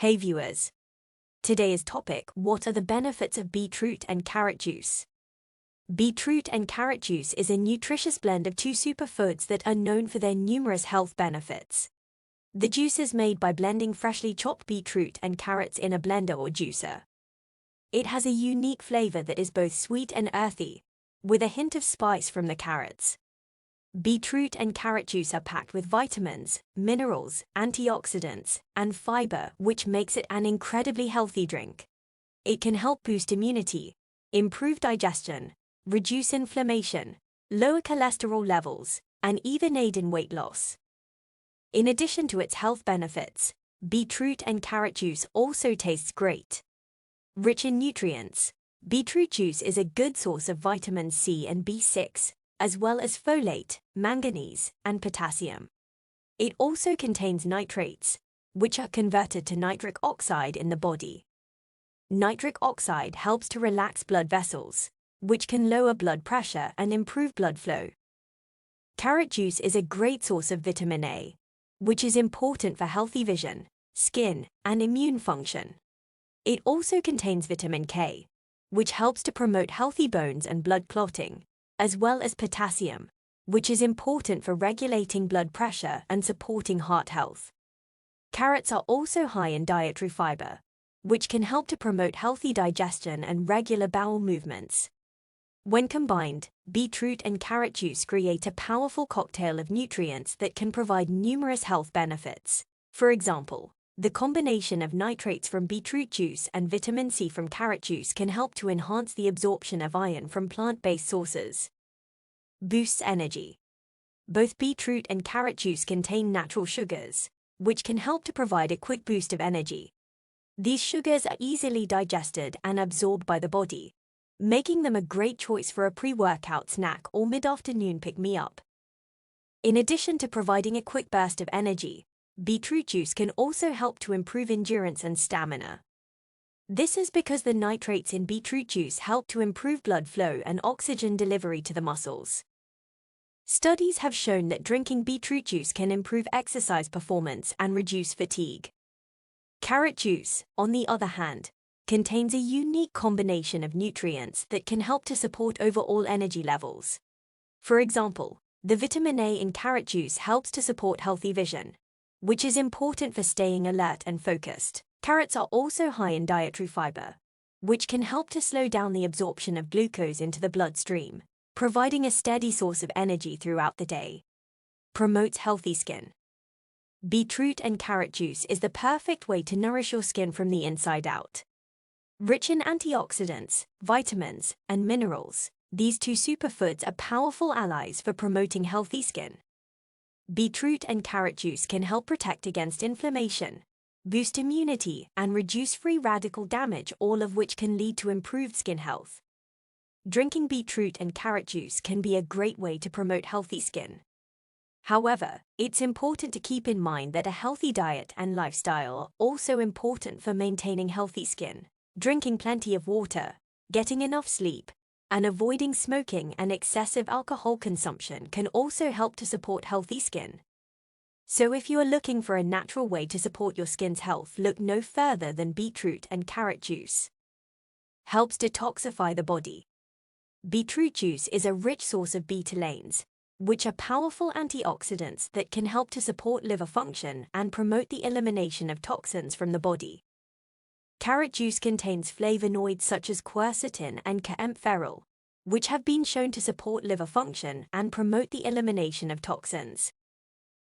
Hey viewers! Today's topic: what are the benefits of beetroot and carrot juice? Beetroot and carrot juice is a nutritious blend of two superfoods that are known for their numerous health benefits. The juice is made by blending freshly chopped beetroot and carrots in a blender or juicer. It has a unique flavor that is both sweet and earthy, with a hint of spice from the carrots. Beetroot and carrot juice are packed with vitamins, minerals, antioxidants, and fiber, which makes it an incredibly healthy drink. It can help boost immunity, improve digestion, reduce inflammation, lower cholesterol levels, and even aid in weight loss. In addition to its health benefits, beetroot and carrot juice also tastes great. Rich in nutrients, beetroot juice is a good source of vitamin C and B6, as well as folate, manganese, and potassium. It also contains nitrates, which are converted to nitric oxide in the body. Nitric oxide helps to relax blood vessels, which can lower blood pressure and improve blood flow. Carrot juice is a great source of vitamin A, which is important for healthy vision, skin, and immune function. It also contains vitamin K, which helps to promote healthy bones and blood clotting, as well as potassium, which is important for regulating blood pressure and supporting heart health. Carrots are also high in dietary fiber, which can help to promote healthy digestion and regular bowel movements. When combined, beetroot and carrot juice create a powerful cocktail of nutrients that can provide numerous health benefits. For example, the combination of nitrates from beetroot juice and vitamin C from carrot juice can help to enhance the absorption of iron from plant-based sources. Boosts energy. Both beetroot and carrot juice contain natural sugars, which can help to provide a quick boost of energy. These sugars are easily digested and absorbed by the body, making them a great choice for a pre-workout snack or mid-afternoon pick-me-up. In addition to providing a quick burst of energy, beetroot juice can also help to improve endurance and stamina. This is because the nitrates in beetroot juice help to improve blood flow and oxygen delivery to the muscles. Studies have shown that drinking beetroot juice can improve exercise performance and reduce fatigue. Carrot juice, on the other hand, contains a unique combination of nutrients that can help to support overall energy levels. For example, the vitamin A in carrot juice helps to support healthy vision, which is important for staying alert and focused. Carrots are also high in dietary fiber, which can help to slow down the absorption of glucose into the bloodstream, providing a steady source of energy throughout the day. Promotes healthy skin. Beetroot and carrot juice is the perfect way to nourish your skin from the inside out. Rich in antioxidants, vitamins, and minerals, these two superfoods are powerful allies for promoting healthy skin. Beetroot and carrot juice can help protect against inflammation, boost immunity, and reduce free radical damage, all of which can lead to improved skin health. Drinking beetroot and carrot juice can be a great way to promote healthy skin. However, it's important to keep in mind that a healthy diet and lifestyle are also important for maintaining healthy skin. Drinking plenty of water, getting enough sleep, and avoiding smoking and excessive alcohol consumption can also help to support healthy skin. So if you are looking for a natural way to support your skin's health, look no further than beetroot and carrot juice. Helps detoxify the body. Beetroot juice is a rich source of betalains, which are powerful antioxidants that can help to support liver function and promote the elimination of toxins from the body. Carrot juice contains flavonoids such as quercetin and kaempferol, which have been shown to support liver function and promote the elimination of toxins.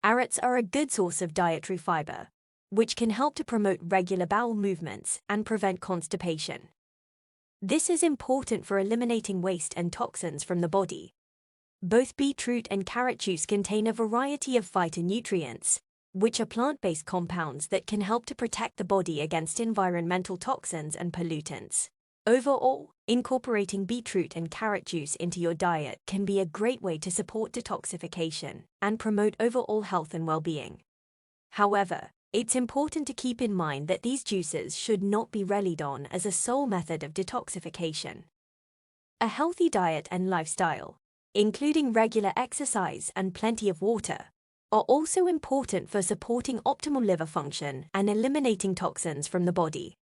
Carrots are a good source of dietary fiber, which can help to promote regular bowel movements and prevent constipation. This is important for eliminating waste and toxins from the body. Both beetroot and carrot juice contain a variety of phytonutrients, which are plant-based compounds that can help to protect the body against environmental toxins and pollutants. Overall, incorporating beetroot and carrot juice into your diet can be a great way to support detoxification and promote overall health and well-being. However, it's important to keep in mind that these juices should not be relied on as a sole method of detoxification. A healthy diet and lifestyle, including regular exercise and plenty of water, are also important for supporting optimal liver function and eliminating toxins from the body.